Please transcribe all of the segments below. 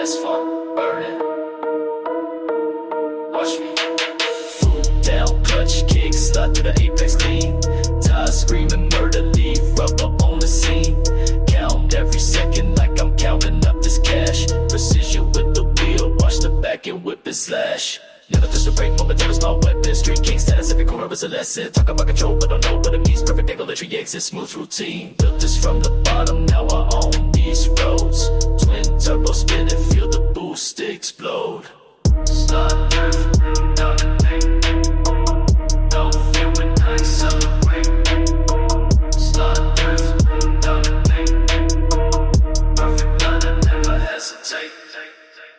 asphalt burning. Watch me. Foot down, clutch kick, slide through the apex clean. Tires screaming murder, leave rubber on the scene. Count every second like I'm counting up this cash. Precision with the wheel, watch the back and whip and slash. Never touch the brake, moment time is my weapon. Street king status, every corner is a lesson. Talk about control, but don't know what it means. Perfect regulatory exit, smooth routine. Built this from the bottom, now I own these roads. Twin turbo spin and feel the boost explode. Start drift, down the lane. No fear when I accelerate. Start drift, down the lane. Perfect line, I never hesitate.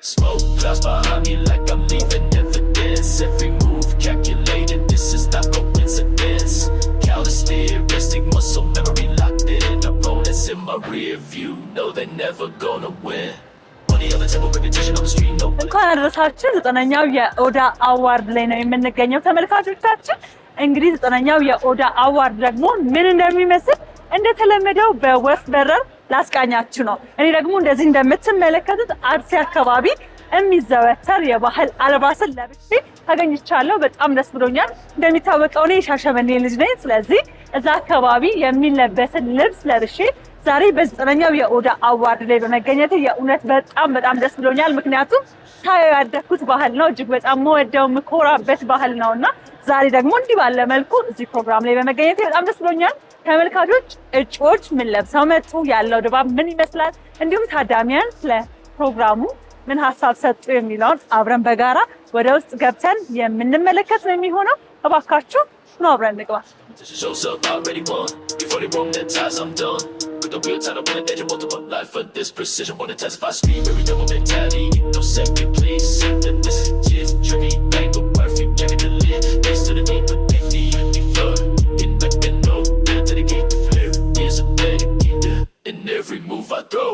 Smoke clouds behind me like I'm leaving evidence. Every move calculated, this is not coincidence. Characteristic muscle memory locked in. Opponents in my rear view know they're never gonna win. Money on the table, reputation on the street, no. እንኳን አደረሳችሁ። ዘጠነኛው የኦዳ አዋርድ ላይ ነው የምንገኘው ተመልካቾቻችን። እንግዲህ ዘጠነኛው የኦዳ አዋርድ ደግሞ ምን እንደሚመስል እንደተለመደው በወፍ በረር ላስቃኛችሁ ነው። እኔ ደግሞ እንደዚህ እንደምትመለከቱት አርሲ አካባቢ የሚዘወተር የባህል አልባስን ለብሼ ታገኝቻለሁ። በጣም ደስ ብሎኛል። እንደሚታወቀው እኔ ሻሸመኔ ልጅ ነኝ። ስለዚህ እዛ አካባቢ የሚለበስን ልብስ ለብሼ ዛሬ በዘጠነኛው የኦዳ አዋርድ ላይ በመገኘት የእውነት በጣም ደስ ብሎኛል። ምክንያቱም ሳየው ያደግኩት ባህል ነው። እጅግ በጣም መወደው ምኮራበት ባህል ነውና ዛሬ ደግሞ እንዲህ ባለ መልኩ እዚህ ፕሮግራም ላይ በመገኘት በጣም ደስ ብሎኛል። ተመልካቾች እጩዎች ምን ለብሰው መጡ፣ ያለው ድባብ ምን ይመስላል፣ እንዲሁም ታዳሚያን ስለ ፕሮግራሙ ምን ሀሳብ ሰጡ የሚለውን አብረን በጋራ ወደ ውስጥ ገብተን የምንመለከት ነው የሚሆነው። እባካችሁ ነው አብረን እንግባ። Shows up already won. Before they roam their ties, I'm done. With the real time, I wanna danger multiple life for this precision. Wanna testify speed, very double mentality. No second, please. That this is tricky. Bang with perfect, jacking the lid. Thanks to the need, but they need me flood. In back and no, dedicate the flare. There's a dedicator in every move I throw.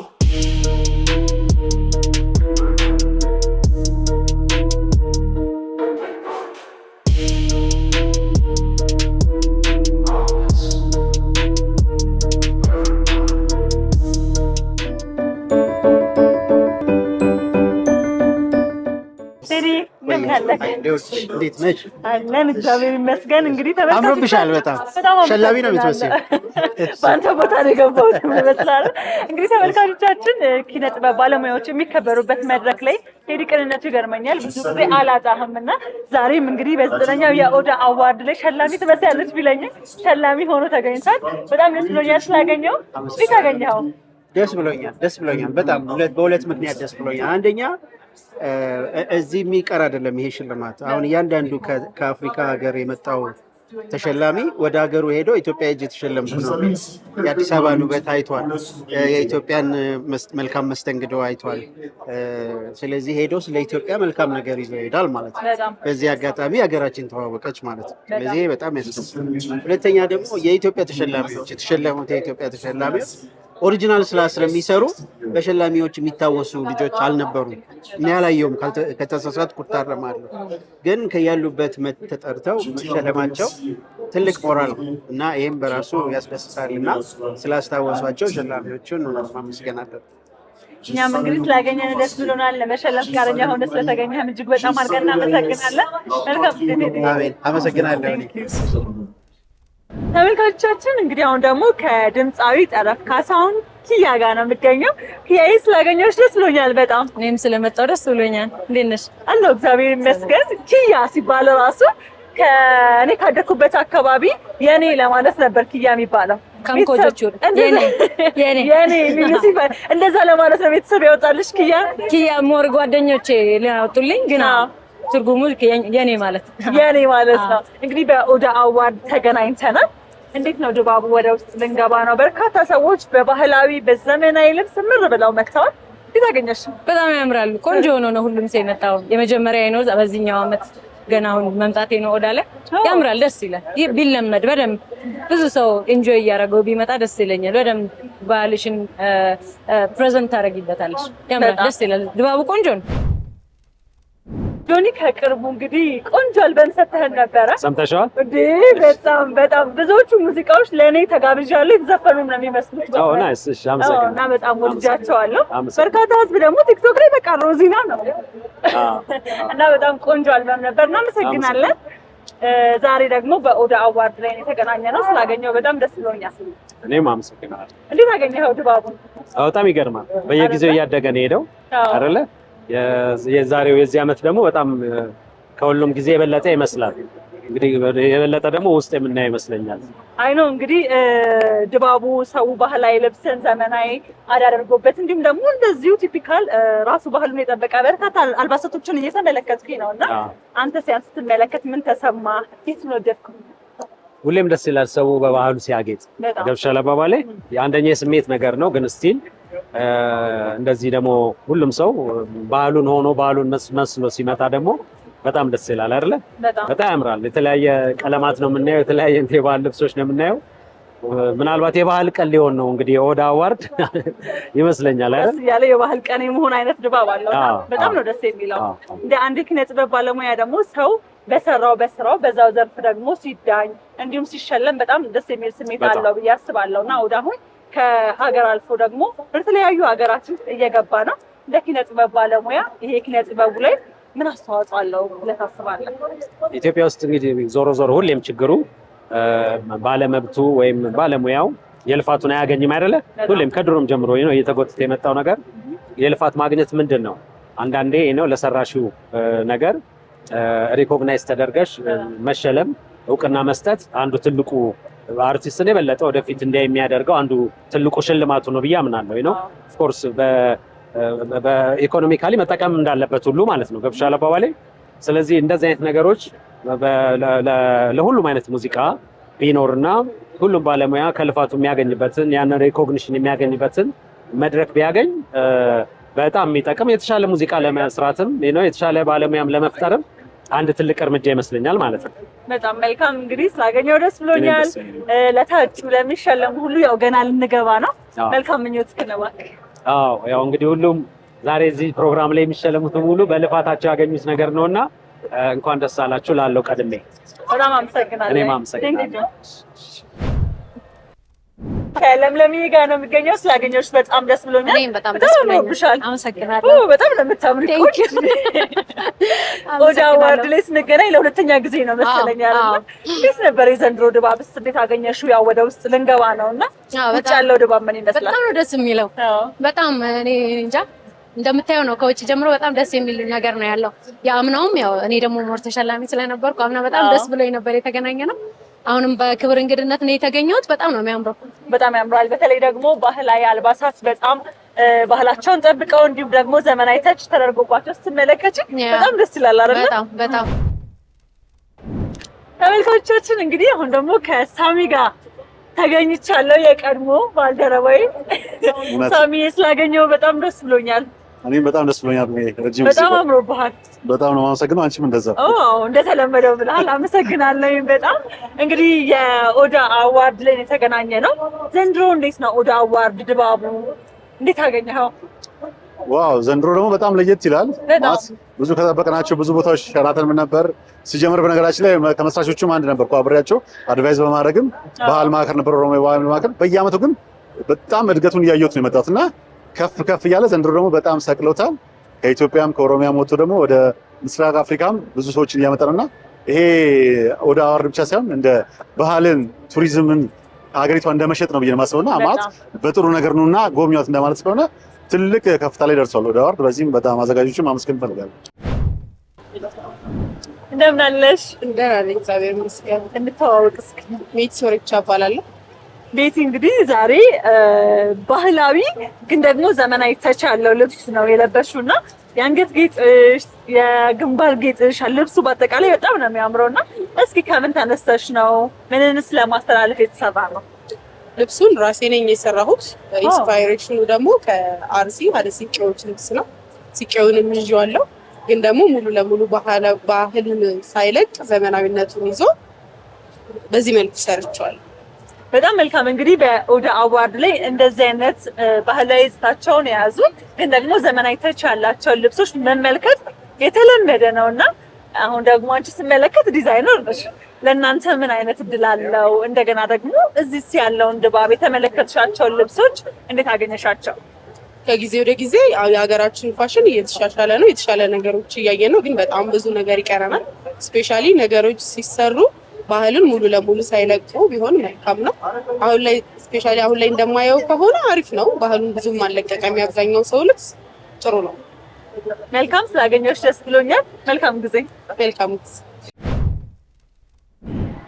እንዴት ነሽ? አለን እግዚአብሔር ይመስገን። እንግዲህ ተመልካቾች አምሮብሻል። በጣም ሸላቢ ነው የምትመስለው። በአንተ ቦታ ነው የገባሁት ይመስላል። እንግዲህ ተመልካቾቻችን ኪነ ጥበብ ባለሙያዎች የሚከበሩበት መድረክ ላይ ቴዲ ቅንነቱ ይገርመኛል። ብዙ ጊዜ አላጣህምና ዛሬም እንግዲህ በዘጠነኛው የኦዳ አዋርድ ላይ ሸላሚ ትመስያለች ቢለኝም ሸላሚ ሆኖ ተገኝቷል። በጣም ደስ ብሎኛል ስላገኘው። እንዴት አገኘኸው? ደስ ብሎኛል። በጣም በሁለት ምክንያት ደስ ብሎኛል። አንደኛ እዚህ የሚቀር አይደለም ይሄ ሽልማት። አሁን እያንዳንዱ ከአፍሪካ ሀገር የመጣው ተሸላሚ ወደ ሀገሩ ሄዶ ኢትዮጵያ እጅ የተሸለመ ነው። የአዲስ አበባን ውበት አይቷል። የኢትዮጵያን መልካም መስተንግዶ አይቷል። ስለዚህ ሄዶ ስለ ኢትዮጵያ መልካም ነገር ይዞ ይሄዳል ማለት ነው። በዚህ አጋጣሚ ሀገራችን ተዋወቀች ማለት ነው። ስለዚህ በጣም ያስደስታል። ሁለተኛ ደግሞ የኢትዮጵያ ተሸላሚዎች የተሸለሙት የኢትዮጵያ ተሸላሚዎች ኦሪጂናል ስራ ስለሚሰሩ በሸላሚዎች የሚታወሱ ልጆች አልነበሩም። እኔ ያላየውም ከተሳሳትኩ እታረማለሁ። ግን ከያሉበት ተጠርተው መሸለማቸው ትልቅ ሞራል ነው እና ይህም በራሱ ያስደስታል እና ስላስታወሷቸው ሸላሚዎቹን ማመስገን አለብን። እኛም እንግዲህ ስላገኘን ደስ ብሎናል። ለመሸለም ፈቃደኛ ሆነህ ስለተገኘህም እጅግ በጣም አድርገን እናመሰግናለን። መልካም ጊዜ። አሜን። አመሰግናለሁ። ተመልካቾቻችን እንግዲህ አሁን ደግሞ ከድምፃዊ ጠረፍ ካሳሁን ኪያ ጋር ነው የምገኘው። ኪያዬ ስላገኘሁሽ ደስ ብሎኛል በጣም። እኔም ስለመጣሁ ደስ ብሎኛል። እንዴት ነሽ? አለሁ እግዚአብሔር ይመስገን። ኪያ ሲባል ራሱ ከእኔ ካደኩበት አካባቢ የኔ ለማለት ነበር ኪያ የሚባለው። ካምኮጆቹ የኔ ሲባል እንደዛ ለማለት ነው ቤተሰብ ያወጣልሽ ኪያ ሞር ጓደኞቼ ሊያወጡልኝ ግን ትርጉሙ የኔ ማለት ነው። እንግዲህ በኦዳ አዋርድ ተገናኝተናል። እንዴት ነው ድባቡ? ወደ ውስጥ ልንገባ ነው። በርካታ ሰዎች በባህላዊ በዘመናዊ ልብስ ምር ብለው መጥተዋል። እንዴት አገኘሽ? በጣም ያምራሉ። ቆንጆ ሆኖ ነው ሁሉም ሰው የመጣው። የመጀመሪያ ነው በዚህኛው አመት ገና አሁን መምጣቴ ነው ኦዳ ላይ። ያምራል፣ ደስ ይላል። ቢለመድ በደንብ ብዙ ሰው ኢንጆይ እያደረገው ቢመጣ ደስ ይለኛል። በደንብ ባህልሽን ፕሬዘንት ታደርጊበታለሽ። ያምራል፣ ደስ ይላል። ድባቡ ቆንጆ ነው። ጆኒ ከቅርቡ እንግዲህ ቆንጆ አልበም ሰጥተህን ነበረ። ሰምተሽዋል እንዴ? በጣም ብዙዎቹ ሙዚቃዎች ለእኔ ተጋብዣለሁ፣ የተዘፈኑም ነው የሚመስሉት። ናይስ። እሺ አመሰግናለሁ። እና በጣም ወድጃቸዋለሁ። በርካታ ህዝብ ደግሞ ቲክቶክ ላይ በቃ ሮዚና ነው እና በጣም ቆንጆ አልበም ነበር። እናመሰግናለን። ዛሬ ደግሞ በኦዳ አዋርድ ላይ የተገናኘ ነው። ስላገኘው በጣም ደስ ብሎኛል። እኔም አመሰግናለሁ። እንዴት አገኘኸው ድባቡን? በጣም ይገርማል። በየጊዜው እያደገ ነው ሄደው አይደለ? የዛሬው የዚህ ዓመት ደግሞ በጣም ከሁሉም ጊዜ የበለጠ ይመስላል። እንግዲህ የበለጠ ደግሞ ውስጥ የምናየው ይመስለኛል። አይ ነው እንግዲህ ድባቡ ሰው ባህላዊ ልብስን ዘመናዊ አዳርጎበት እንዲሁም ደግሞ እንደዚሁ ቲፒካል ራሱ ባህሉን የጠበቀ በርካታ አልባሳቶችን እየተመለከትኩኝ ነው እና አንተ ሲያንስ ስትመለከት ምን ተሰማ? የት ነው ደፍኩ? ሁሌም ደስ ይላል ሰው በባህሉ ሲያጌጥ። ገብሻል አባባሌ የአንደኛ የስሜት ነገር ነው፣ ግን ስቲል እንደዚህ ደግሞ ሁሉም ሰው ባህሉን ሆኖ ባህሉን መስሎ ሲመጣ ደግሞ በጣም ደስ ይላል አይደለ? በጣም ያምራል። የተለያየ ቀለማት ነው የምናየው፣ የተለያየ የባህል ልብሶች ነው የምናየው። ምናልባት የባህል ቀን ሊሆን ነው እንግዲህ የኦዳ አዋርድ ይመስለኛል አይደል? ያለ የባህል ቀን የመሆን አይነት ድባብ አለው። በጣም ነው ደስ የሚለው። እንደ አንድ ኪነ ጥበብ ባለሙያ ደግሞ ሰው በስራው በዛው ዘርፍ ደግሞ ሲዳኝ እንዲሁም ሲሸለም በጣም ደስ የሚል ስሜት አለው ብዬ አስባለሁ እና ኦዳ አሁን ከሀገር አልፎ ደግሞ በተለያዩ ሀገራት እየገባ ነው። እንደ ኪነ ጥበብ ባለሙያ ይሄ ኪነ ጥበቡ ላይ ምን አስተዋጽኦ አለው ብለህ ታስባለህ? ኢትዮጵያ ውስጥ እንግዲህ ዞሮ ሁሌም ችግሩ ባለመብቱ ወይም ባለሙያው የልፋቱን አያገኝም አይደለ? ሁሌም ከድሮም ጀምሮ ነው እየተጎተተ የመጣው ነገር። የልፋት ማግኘት ምንድን ነው? አንዳንዴ ነው ለሰራሽው ነገር ሪኮግናይዝ ተደርገሽ መሸለም፣ እውቅና መስጠት አንዱ ትልቁ አርቲስትን የበለጠ ወደፊት እንዲያ የሚያደርገው አንዱ ትልቁ ሽልማቱ ነው ብዬ አምናለሁ ነው። ኦፍ ኮርስ በኢኮኖሚካሊ መጠቀም እንዳለበት ሁሉ ማለት ነው። ገብሻል አባባሌ? ስለዚህ እንደዚህ አይነት ነገሮች ለሁሉም አይነት ሙዚቃ ቢኖርና ሁሉም ባለሙያ ከልፋቱ የሚያገኝበትን ያንን ሪኮግኒሽን የሚያገኝበትን መድረክ ቢያገኝ በጣም የሚጠቅም የተሻለ ሙዚቃ ለመስራትም የተሻለ ባለሙያም ለመፍጠርም አንድ ትልቅ እርምጃ ይመስለኛል ማለት ነው። በጣም መልካም። እንግዲህ ስላገኘው ደስ ብሎኛል። ለታጩ ለሚሸለሙ ሁሉ ያው ገና ልንገባ ነው። መልካም ምኞት ከነባክ። ያው እንግዲህ ሁሉም ዛሬ እዚህ ፕሮግራም ላይ የሚሸለሙት ሙሉ በልፋታቸው ያገኙት ነገር ነውና እንኳን ደስ አላችሁ ላለው ቀድሜ በጣም አመሰግናለሁ። እኔም አመሰግናለሁ። ከለምለምዬ ጋር ነው የሚገኘው። ስላገኘሁሽ በጣም ደስ ብሎኛል። እኔም በጣም ደስ ብሎኛል። አመሰግናለሁ። በጣም ነው የምታምሪው። ኦዳ አዋርድ ላይ ስንገናኝ ለሁለተኛ ጊዜ ነው መሰለኝ አይደል? እንዴት ነበር የዘንድሮ ድባብስ? እንዴት አገኘሽው? ያው ወደ ውስጥ ልንገባ ነውና ውጭ ያለው ድባብ ምን ይመስላል? በጣም ነው ደስ የሚለው። በጣም እኔ እንጃ እንደምታየው ነው። ከውጭ ጀምሮ በጣም ደስ የሚል ነገር ነው ያለው። የአምናውም ያው እኔ ደግሞ ሞር ተሸላሚ ስለነበርኩ አምና በጣም ደስ ብሎኝ ነበር የተገናኘ ነው። አሁንም በክብር እንግድነት ነው የተገኘሁት። በጣም ነው የሚያምረው። በጣም ያምራል። በተለይ ደግሞ ባህላዊ አልባሳት በጣም ባህላቸውን ጠብቀው እንዲሁም ደግሞ ዘመናዊ ተች ተደርጎባቸው ስትመለከች በጣም ደስ ይላል አይደል? በጣም ተመልካቾቻችን እንግዲህ አሁን ደግሞ ከሳሚ ጋር ተገኝቻለሁ። የቀድሞ ባልደረባዬ ሳሚ ስላገኘው በጣም ደስ ብሎኛል። እኔም በጣም ደስ ብሎኛል። ረጅም በጣም አምሮብሃል። በጣም ነው የማመሰግነው። አንቺም እንደዛ። እንደተለመደው ብለሃል። አመሰግናለሁ። በጣም እንግዲህ የኦዳ አዋርድ ላይ የተገናኘ ነው። ዘንድሮ እንዴት ነው ኦዳ አዋርድ ድባቡ? እንዴት አገኘኸው? ዋው ዘንድሮ ደግሞ በጣም ለየት ይላል። ብዙ ከጠበቅናቸው ብዙ ቦታዎች ሸራተን ምን ነበር ሲጀምር፣ በነገራችን ላይ ከመስራቾቹም አንድ ነበርኩ አብሬያቸው አድቫይዝ በማድረግም ባህል ማዕከል ነበር፣ ኦሮሞ ባህል ማዕከል። በየአመቱ ግን በጣም እድገቱን እያየሁት ነው የመጣሁት እና ከፍ እያለ ዘንድሮ ደግሞ በጣም ሰቅሎታል። ከኢትዮጵያም ከኦሮሚያም ወጥቶ ደግሞ ወደ ምስራቅ አፍሪካም ብዙ ሰዎችን እያመጣ ነውና ይሄ ኦዳ አዋርድ ብቻ ሳይሆን እንደ ባህልን ቱሪዝምን ሀገሪቷ እንደመሸጥ ነው ብዬ ነው የማስበውና አማት በጥሩ ነገር ነውና ጎብኚዋት እንደማለት ስለሆነ ትልቅ ከፍታ ላይ ደርሷል ኦዳ አዋርድ። በዚህም በጣም አዘጋጆችም ማመስገን እፈልጋለሁ። እንደምን አለሽ? ደህና ነኝ እግዚአብሔር ይመስገን። እንተዋወቅ እስኪ። ቤቲ ሶሪቻ እባላለሁ። ቤቲ እንግዲህ ዛሬ ባህላዊ ግን ደግሞ ዘመናዊ ተች ያለው ልብስ ነው የለበሽው እና የአንገት ጌጥሽ፣ የግንባር ጌጥሽ፣ ልብሱ በአጠቃላይ በጣም ነው የሚያምረው እና እስኪ ከምን ተነስተሽ ነው? ምንንስ ለማስተላለፍ የተሰራ ነው? ልብሱን ራሴ ነኝ የሰራሁት። ኢንስፓይሬሽኑ ደግሞ ከአርሲ አለ ሲቄዎች ልብስ ነው። ሲቄውንም ይዤዋለሁ፣ ግን ደግሞ ሙሉ ለሙሉ ባህልን ሳይለቅ ዘመናዊነቱን ይዞ በዚህ መልኩ ሰርቼዋለሁ። በጣም መልካም። እንግዲህ በኦዳ አዋርድ ላይ እንደዚህ አይነት ባህላዊ ይዘታቸውን የያዙ ግን ደግሞ ዘመናዊ ተች ያላቸውን ልብሶች መመልከት የተለመደ ነውና አሁን ደግሞ አንቺ ስመለከት ዲዛይነር ነሽ። ለእናንተ ምን አይነት እድል አለው? እንደገና ደግሞ እዚህስ ያለውን ድባብ የተመለከትሻቸውን ልብሶች እንዴት አገኘሻቸው? ከጊዜ ወደ ጊዜ የሀገራችን ፋሽን እየተሻሻለ ነው። የተሻለ ነገሮች እያየን ነው፣ ግን በጣም ብዙ ነገር ይቀረናል። ስፔሻሊ ነገሮች ሲሰሩ ባህልን ሙሉ ለሙሉ ሳይለቁ ቢሆን መልካም ነው። አሁን ላይ ስፔሻሊ አሁን ላይ እንደማየው ከሆነ አሪፍ ነው። ባህሉን ብዙም አልለቀቀም። የአብዛኛው ሰው ልብስ ጥሩ ነው። መልካም፣ ስላገኘሁሽ ደስ ብሎኛል። መልካም ጊዜ። መልካም ጊዜ።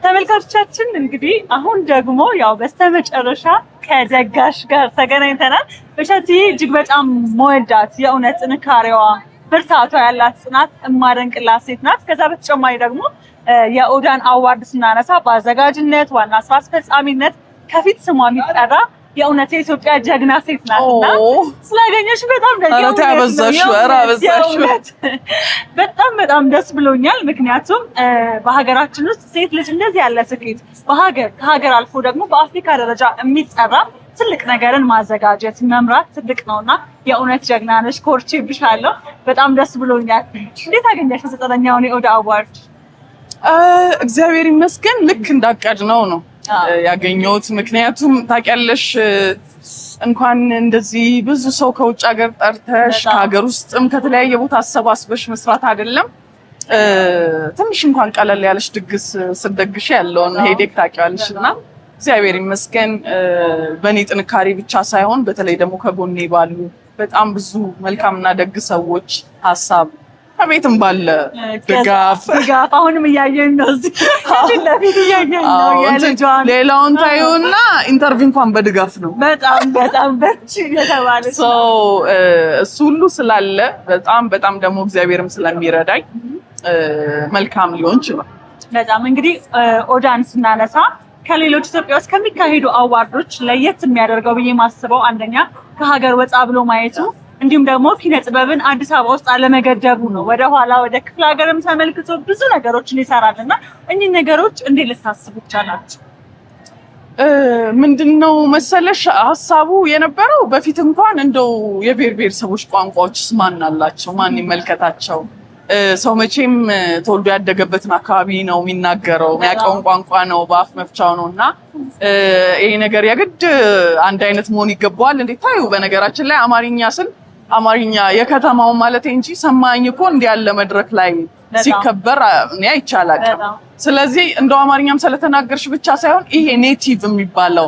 ተመልካቾቻችን እንግዲህ አሁን ደግሞ ያው በስተመጨረሻ ከደጋሽ ጋር ተገናኝተናል። እሸቴ እጅግ በጣም መወዳት የእውነት ጥንካሬዋ ብርታቷ ያላት ጽናት እማደንቅላት ሴት ናት። ከዛ በተጨማሪ ደግሞ የኦዳን አዋርድ ስናነሳ በአዘጋጅነት ዋና ስራ አስፈጻሚነት ከፊት ስሟ የሚጠራ የእውነት የኢትዮጵያ ጀግና ሴት ናትና ስላገኘሽ በጣም ደስ ብሎኛል። ምክንያቱም በሀገራችን ውስጥ ሴት ልጅ እንደዚህ ያለ ስኬት ከሀገር አልፎ ደግሞ በአፍሪካ ደረጃ የሚጠራ ትልቅ ነገርን ማዘጋጀት መምራት ትልቅ ነውና የእውነት ጀግና ነሽ። ኮርቼብሻለሁ። በጣም ደስ ብሎኛል። እንዴት አገኘሽ 9ኛውን የኦዳ አዋርድ? እግዚአብሔር ይመስገን ልክ እንዳቀድነው ነው ያገኘሁት። ምክንያቱም ታውቂያለሽ እንኳን እንደዚህ ብዙ ሰው ከውጭ ሀገር ጠርተሽ ከሀገር ውስጥም ከተለያየ ቦታ አሰባስበሽ መስራት አይደለም ትንሽ እንኳን ቀለል ያለሽ ድግስ ስትደግሽ ያለውን ሄዴክ ታውቂዋለሽ። እና እግዚአብሔር ይመስገን በእኔ ጥንካሬ ብቻ ሳይሆን በተለይ ደግሞ ከጎኔ ባሉ በጣም ብዙ መልካምና ደግ ሰዎች ሀሳብ ከቤትም ባለ ድጋፍ አሁንም እያየን ነው። እዚህ ፊት ለፊት እያየን ነው። የልጇን ሌላውን ታዩና ኢንተርቪው እንኳን በድጋፍ ነው። በጣም በርቺ የተባለ እሱ ሁሉ ስላለ በጣም ደግሞ እግዚአብሔርም ስለሚረዳኝ መልካም ሊሆን ይችላል። በጣም እንግዲህ ኦዳን ስናነሳ ከሌሎች ኢትዮጵያ ውስጥ ከሚካሄዱ አዋርዶች ለየት የሚያደርገው ብዬ ማስበው አንደኛ ከሀገር ወጣ ብሎ ማየቱ እንዲሁም ደግሞ ኪነ ጥበብን አዲስ አበባ ውስጥ አለመገደቡ ነው። ወደ ኋላ ወደ ክፍለ ሀገርም ተመልክቶ ብዙ ነገሮችን ይሰራልና እኚህ ነገሮች እንዴት ልታስቡ ይቻላችሁ? ምንድነው መሰለሽ ሀሳቡ የነበረው በፊት እንኳን እንደው የብሔር ብሔረሰቦች ቋንቋዎችስ ማን አላቸው? ማን ይመልከታቸው? ሰው መቼም ተወልዶ ያደገበትን አካባቢ ነው የሚናገረው፣ የሚያውቀውን ቋንቋ ነው፣ በአፍ መፍቻው ነው። እና ይሄ ነገር የግድ አንድ አይነት መሆን ይገባዋል እንዴ? ታዩ በነገራችን ላይ አማርኛ ስል አማርኛ የከተማው ማለት እንጂ ሰማኝ እኮ እንዲህ ያለ መድረክ ላይ ሲከበር እኔ አይቻላል። ስለዚህ እንደው አማርኛም ስለተናገርሽ ብቻ ሳይሆን ይሄ ኔቲቭ የሚባለው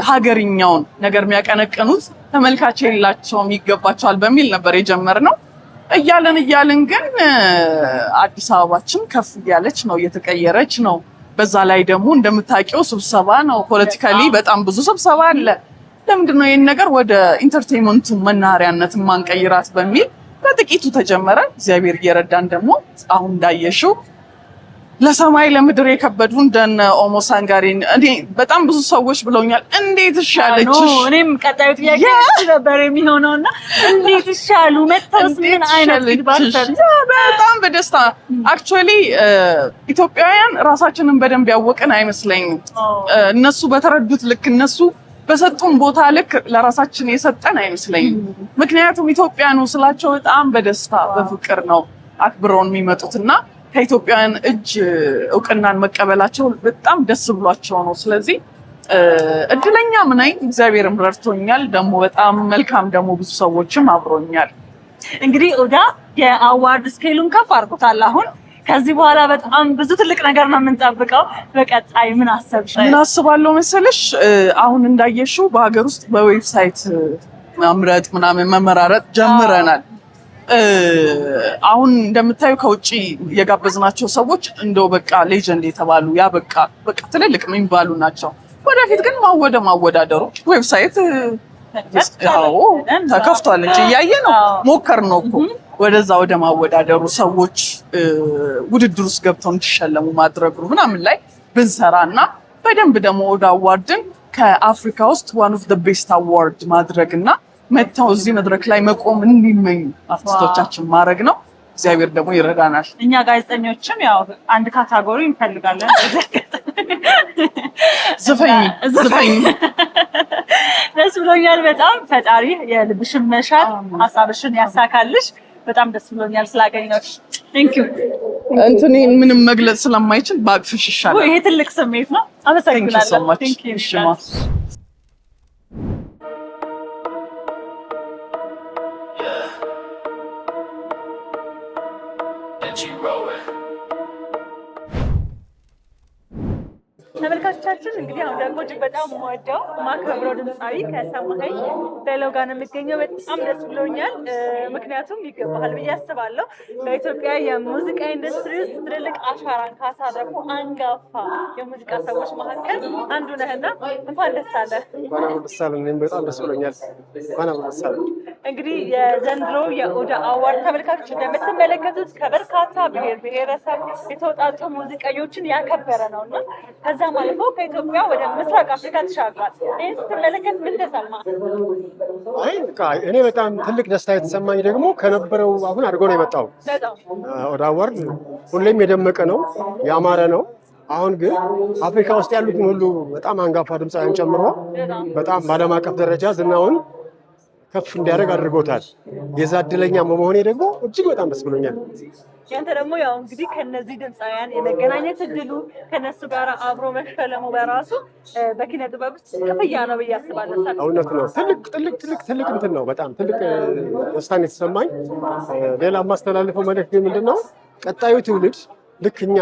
ሀገርኛውን ነገር የሚያቀነቅኑት ተመልካች የላቸውም ይገባቸዋል በሚል ነበር የጀመርነው። እያለን ግን አዲስ አበባችን ከፍ እያለች ነው፣ እየተቀየረች ነው። በዛ ላይ ደግሞ እንደምታውቂው ስብሰባ ነው፣ ፖለቲካሊ በጣም ብዙ ስብሰባ አለ። ለምንድን ነው ይህን ነገር ወደ ኢንተርቴይንመንቱ መናኸሪያነት ማንቀይራት በሚል በጥቂቱ ተጀመረ። እግዚአብሔር እየረዳን ደግሞ አሁን እንዳየሽው ለሰማይ ለምድር የከበዱ እንደነ ኦሞ ሳንጋሪን እኔ በጣም ብዙ ሰዎች ብለውኛል። እንዴት ይሻለችሽ? እኔም ቀጣዩ ጥያቄ ነበር የሚሆነውና እንዴት ይሻሉ መተውስ ምን አይነት ፊድባክ? በጣም በደስታ አክቹአሊ ኢትዮጵያውያን ራሳችንን በደንብ ያወቅን አይመስለኝም። እነሱ በተረዱት ልክ እነሱ በሰጡን ቦታ ልክ ለራሳችን የሰጠን አይመስለኝም። ምክንያቱም ኢትዮጵያ ነው ስላቸው በጣም በደስታ በፍቅር ነው አክብረውን የሚመጡትና ከኢትዮጵያውያን እጅ እውቅናን መቀበላቸው በጣም ደስ ብሏቸው ነው። ስለዚህ እድለኛ ምን ነኝ፣ እግዚአብሔርም ረድቶኛል። ደግሞ በጣም መልካም ደግሞ ብዙ ሰዎችም አብሮኛል። እንግዲህ ኦዳ የአዋርድ ስኬሉን ከፍ አድርጎታል። አሁን ከዚህ በኋላ በጣም ብዙ ትልቅ ነገር ነው የምንጠብቀው። በቀጣይ ምን አሰብሽ? ምን አስባለሁ መሰለሽ አሁን እንዳየሽው በሀገር ውስጥ በዌብሳይት መምረጥ ምናምን መመራረጥ ጀምረናል። አሁን እንደምታዩ ከውጪ የጋበዝናቸው ሰዎች እንደው በቃ ሌጀንድ የተባሉ ያ በቃ ትልልቅ የሚባሉ ናቸው። ወደፊት ግን ማወዳደሩ ዌብሳይት ተከፍቷል እንጂ እያየ ነው ሞከር ነው እኮ ወደዛ ወደ ማወዳደሩ ሰዎች ውድድር ውስጥ ገብተው እንዲሸለሙ ማድረጉ ምናምን ላይ ብንሰራ እና በደንብ ደግሞ ኦዳ አዋርድን ከአፍሪካ ውስጥ ዋን ኦፍ ዘ ቤስት አዋርድ ማድረግና መታው እዚህ መድረክ ላይ መቆም እንዲመኙ አርቲስቶቻችን ማድረግ ነው። እግዚአብሔር ደግሞ ይረዳናል። እኛ ጋዜጠኞችም ያው አንድ ካታጎሪ እንፈልጋለን። ዝፈኝ ደስ ብሎኛል በጣም። ፈጣሪ የልብሽን መሻት ሀሳብሽን ያሳካልሽ። በጣም ደስ ብሎኛል ስላገኘሁሽ። ቴንክ ዩ። እንትን ምንም መግለጽ ስለማይችል ባቅፍሽ ይሻላል። ይሄ ትልቅ ስሜት ነው። አመሰግናለሁ። ቴንክ ዩ። ተመልካቾቻችን እንግዲህ አሁን ደግሞ እጅግ በጣም የምወደው ማከብረው ድምፃዊ ከሰማኸኝ በለው ጋር ነው የሚገኘው። በጣም ደስ ብሎኛል። ምክንያቱም ይገባሃል ብዬ አስባለሁ። በኢትዮጵያ የሙዚቃ ኢንዱስትሪ ውስጥ ትልልቅ አሻራን ካሳረፉ አንጋፋ የሙዚቃ ሰዎች መካከል አንዱ ነህና እንኳን ደስ አለ። እንኳን ደስ አለ። እኔም በጣም ደስ ብሎኛል። እንኳን ደስ አለ። እንግዲህ የዘንድሮ የኦዳ አዋርድ ተመልካቾች እንደምትመለከቱት ከበርካታ ብሔር ብሔረሰብ የተውጣጡ ሙዚቀኞችን ያከበረ ነውና ከዛ ማለት ነው ከኢትዮጵያ ወደ ምስራቅ አፍሪካ ተሻግሯል። ይህን ስትመለከት ምን ተሰማ? እኔ በጣም ትልቅ ደስታ የተሰማኝ ደግሞ ከነበረው አሁን አድርጎ ነው የመጣው። ኦዳ አዋርድ ሁሌም የደመቀ ነው፣ ያማረ ነው። አሁን ግን አፍሪካ ውስጥ ያሉትን ሁሉ በጣም አንጋፋ ድምፃውያን ጨምሮ በጣም በዓለም አቀፍ ደረጃ ዝናውን ከፍ እንዲያደርግ አድርጎታል። የዛ እድለኛ በመሆኔ ደግሞ እጅግ በጣም ደስ ብሎኛል። ያንተ ደግሞ ያው እንግዲህ ከነዚህ ድምፃውያን የመገናኘት እድሉ ከነሱ ጋር አብሮ መሸለሙ በራሱ በኪነ ጥበብ ውስጥ ክፍያ ነው ብዬ አስባለሁ። እውነት ነው። ትልቅ እንትን ነው። በጣም ትልቅ ደስታን የተሰማኝ። ሌላ የማስተላልፈው መልዕክት ምንድን ነው? ቀጣዩ ትውልድ ልክ እኛ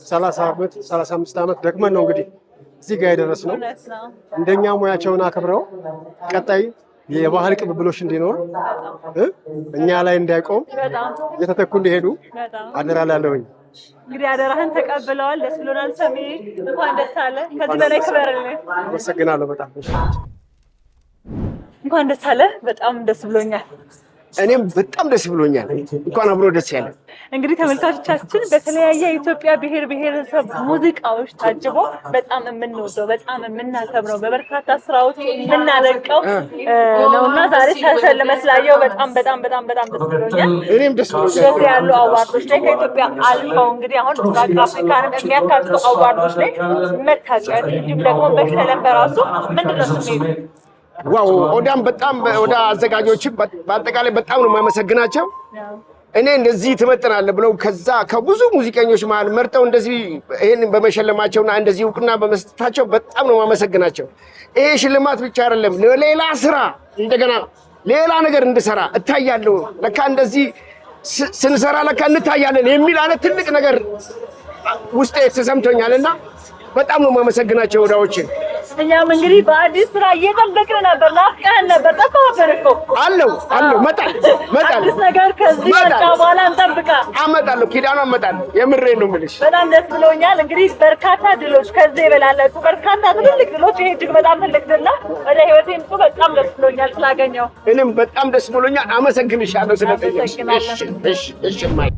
30 ዓመት 35 ዓመት ደክመን ነው እንግዲህ እዚህ ጋር የደረስነው። እንደኛ ሙያቸውን አክብረው ቀጣይ የባህል ቅብብሎሽ እንዲኖር እኛ ላይ እንዳይቆም እየተተኩ እንዲሄዱ አደራ ላለሁኝ። እንግዲህ አደራህን ተቀብለዋል። ደስ ብሎናል። ሰሜ እንኳን ደስ አለ። ከዚህ በላይ ክበርልኝ። አመሰግናለሁ። በጣም እንኳን ደስ አለ። በጣም ደስ ብሎኛል። እኔም በጣም ደስ ብሎኛል። እንኳን አብሮ ደስ ያለ። እንግዲህ ተመልካቾቻችን በተለያየ የኢትዮጵያ ብሔር ብሔረሰብ ሙዚቃዎች ታጅቦ በጣም የምንወደው በጣም የምናከብረው በበርካታ ስራዎች የምናደንቀው ነውና ዛሬ ተሸልመ ስላየው በጣም ደስ ብሎኛል። እኔም ደስ ብሎኛል። እንደዚህ ያሉ አዋርዶች ላይ ከኢትዮጵያ አልፈው እንግዲህ አሁን ምስራቅ አፍሪካንን የሚያካትቱ አዋርዶች ላይ መታጨት እንዲሁም ደግሞ መሸለም በራሱ ምንድን ነው ስሜቱ? ዋው ኦዳም በጣም ኦዳ አዘጋጆችን በአጠቃላይ በጣም ነው የማመሰግናቸው። እኔ እንደዚህ ትመጥናለህ ብለው ከዛ ከብዙ ሙዚቀኞች መሀል መርጠው እንደዚህ ይሄን በመሸለማቸውና እንደዚህ እውቅና በመስጠታቸው በጣም ነው የማመሰግናቸው። ይሄ ሽልማት ብቻ አይደለም፣ ሌላ ስራ እንደገና ሌላ ነገር እንድሰራ እታያለሁ። ለካ እንደዚህ ስንሰራ ለካ እንታያለን የሚል አይነት ትልቅ ነገር ውስጤ ተሰምቶኛልና በጣም ነው የማመሰግናቸው ኦዳዎችን። እኛም እንግዲህ በአዲስ ስራ እየጠበቅን ነበር። ናፍቀህን ነበር። ጠፋብን እኮ። አለው እመጣለሁ። አዲስ ነገር ከዚህ መጣ በኋላ እንጠብቃ። አመጣለሁ፣ ኪዳኑ አመጣለሁ። የምሬን ነው የምልሽ። በጣም ደስ ብሎኛል። እንግዲህ በርካታ ድሎች ከዚህ የበላለጡ በርካታ ትልልቅ ድሎች፣ ይሄ እጅግ በጣም ትልቅ ድል ነው። ወደ ህይወቴ ምጡ። በጣም ደስ ብሎኛል ስላገኘው። እኔም በጣም ደስ ብሎኛል። አመሰግንሻለሁ ስለጠየቅሽ። እሺ ማይ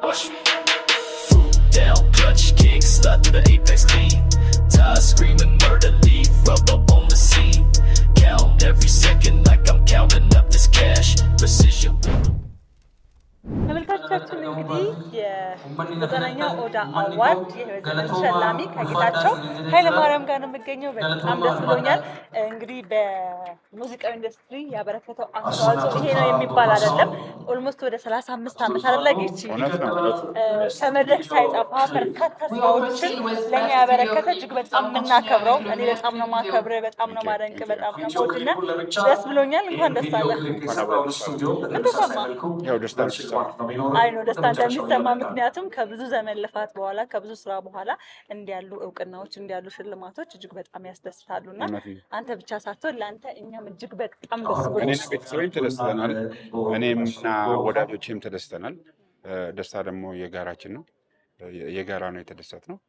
Watch me. Foot down, clutch kick, slide to the apex clean. Ties screaming murder, leave rub up on the scene. Count every second like I'm counting up this cash. Precision. ተመልካቾቻችን እንግዲህ የዘጠነኛው ኦዳ አዋርድ የህይወት ዘመን ተሸላሚ ከጌታቸው ኃይለማርያም ጋር ነው የሚገኘው። በጣም ደስ ብሎኛል። እንግዲህ በሙዚቃው ኢንዱስትሪ ያበረከተው አስተዋጽኦ ይሄ ነው የሚባል አይደለም። ኦልሞስት ወደ 35 ዓመት አይደለ ጌቺ ከመድረክ ሳይጠፋ በርካታ ስራዎችን ለኛ ያበረከተ እጅግ በጣም የምናከብረው እኔ በጣም ነው ማከብረ፣ በጣም ነው ማደንቅ፣ በጣም ነው ወድና ደስ ብሎኛል። እንኳን ደስ አለ። ምን ተሰማ? ያው ደስታ አይ ነው ደስታ እንደሚሰማ። ምክንያቱም ከብዙ ዘመን ልፋት በኋላ ከብዙ ስራ በኋላ እንዲያሉ እውቅናዎች እንዲያሉ ሽልማቶች እጅግ በጣም ያስደስታሉና አንተ ብቻ ሳትሆን ለአንተ እኛም እጅግ በጣም ደስ ብሎናል። እኔና ቤተሰቤም ተደስተናል። እኔምና ወዳጆቼም ተደስተናል። ደስታ ደግሞ የጋራችን ነው፣ የጋራ ነው የተደሰትነው።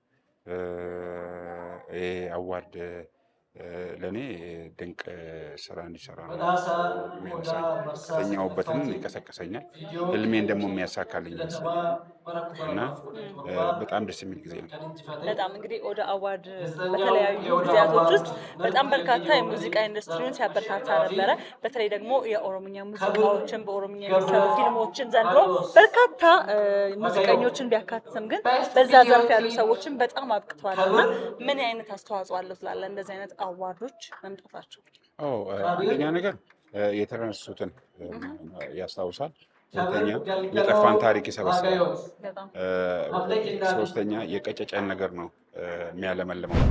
ይሄ አዋርድ ለእኔ ድንቅ ስራ እንዲሰራ ነው የሚያነሳኝ። ተኛውበትን ይቀሰቅሰኛል፣ ህልሜን ደግሞ የሚያሳካልኝ ይመስለኛል እና በጣም ደስ የሚል ጊዜ ነው። በጣም እንግዲህ ኦዳ አዋርድ በተለያዩ ጊዜያቶች ውስጥ በጣም በርካታ የሙዚቃ ኢንዱስትሪውን ሲያበረታታ ነበረ። በተለይ ደግሞ የኦሮምኛ ሙዚቃዎችን በኦሮምኛ የሚሰሩ ፊልሞችን ዘንድሮ በርካታ ሙዚቀኞችን ቢያካትትም ግን በዛ ዘርፍ ያሉ ሰዎችን በጣም አብቅተዋል እና ምን አይነት አስተዋጽኦ አለው ስላለ እንደዚህ አይነት አዋርዶች መምጣታቸው? አንደኛ ነገር የተነሱትን ያስታውሳል። ሁለተኛ የጠፋን ታሪክ ይሰበስባል። ሶስተኛ የቀጨጨን ነገር ነው የሚያለመልመው።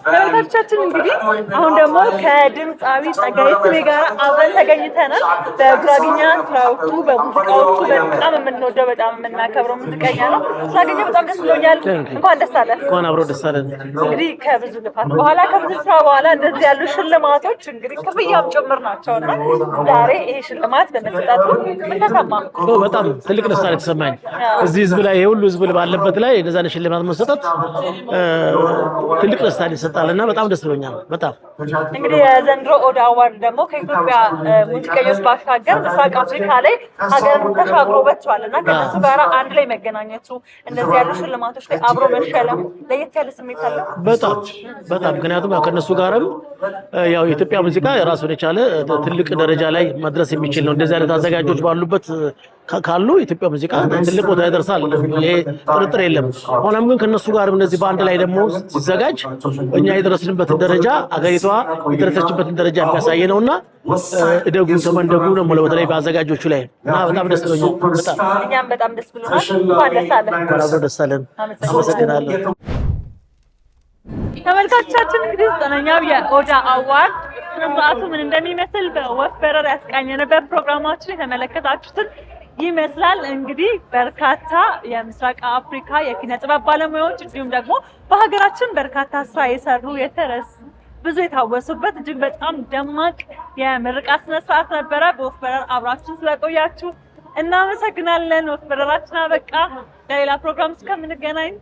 ተመልካቾቻችን እንግዲህ አሁን ደግሞ ከድምፃዊ ጸጋዬ ስሜ ጋር አብረን ተገኝተናል። በጉራግኛ ስራዎቹ በሙዚቃዎቹ በጣም የምንወደው በጣም የምናከብረው ሙዚቀኛ ነው። ስላገኘ በጣም ደስ ብሎኛል። እንኳን ደስ አለ። እንኳን አብሮ ደስ አለን። እንግዲህ ከብዙ ልፋት በኋላ ከብዙ ስራ በኋላ እንደዚህ ያሉ ሽልማቶች እንግዲህ ክፍያም ጭምር ናቸውና ዛሬ ይሄ ሽልማት በመሰጣቱ ምን ተሰማ? በጣም ትልቅ ደስታ ነው የተሰማኝ። እዚህ ህዝብ ላይ የሁሉ ህዝብ ባለበት ላይ እንደዛ ሽልማት መሰጠት ትልቅ ደስታ ይሰጣልና በጣም ደስ ብሎኛል። በጣም እንግዲህ የዘንድሮ ኦዳ አዋርድ ደግሞ ከኢትዮጵያ ሙዚቀኞች ባሻገር ምስራቅ አፍሪካ ላይ ሀገርን ተሻግሮ ወጥቷልና ከነሱ ጋር አንድ ላይ መገናኘቱ እንደዚህ ያሉ ሽልማቶች ላይ አብሮ መሸለም ለየት ያለ ስሜት አለ። በጣም ምክንያቱም ያው ከነሱ ጋርም ያው የኢትዮጵያ ሙዚቃ የራሱን የቻለ ትልቅ ደረጃ ላይ መድረስ የሚችል ነው። እንደዚህ አይነት አዘጋጆች ባሉበት ካሉ ኢትዮጵያ ሙዚቃ ትልቅ ቦታ ይደርሳል። ይሄ ጥርጥር የለም። ሆኖም ግን ከነሱ ጋርም እንደዚህ በአንድ ላይ ደግሞ ሲዘጋጅ እኛ የደረስንበትን ደረጃ አገሪቷ የደረሰችበትን ደረጃ የሚያሳይ ነውና እደጉ ተመንደጉ ነው ማለት በተለይ በአዘጋጆቹ ላይ እና በጣም ደስ ብሎኛል። እኛም በጣም ደስ ብሎናል። እንኳን ደስ አለን። እንኳን ደስ አለን። አመሰግናለሁ። ተመልካቾቻችን እንግዲህ 9ኛው የኦዳ አዋርድ ስርዓቱ ምን እንደሚመስል በወፍ በረር ያስቃኘንበት ፕሮግራማችን የተመለከታችሁትን ይመስላል። እንግዲህ በርካታ የምስራቅ አፍሪካ የኪነ ጥበብ ባለሙያዎች እንዲሁም ደግሞ በሀገራችን በርካታ ስራ የሰሩ የተረሱ ብዙ የታወሱበት እጅግ በጣም ደማቅ የምርቃት ስነ ስርዓት ነበረ። በወፍ በረር አብራችን ስለቆያችሁ እናመሰግናለን። ወፍ በረራችን አበቃ። ለሌላ ፕሮግራም እስከምንገናኝ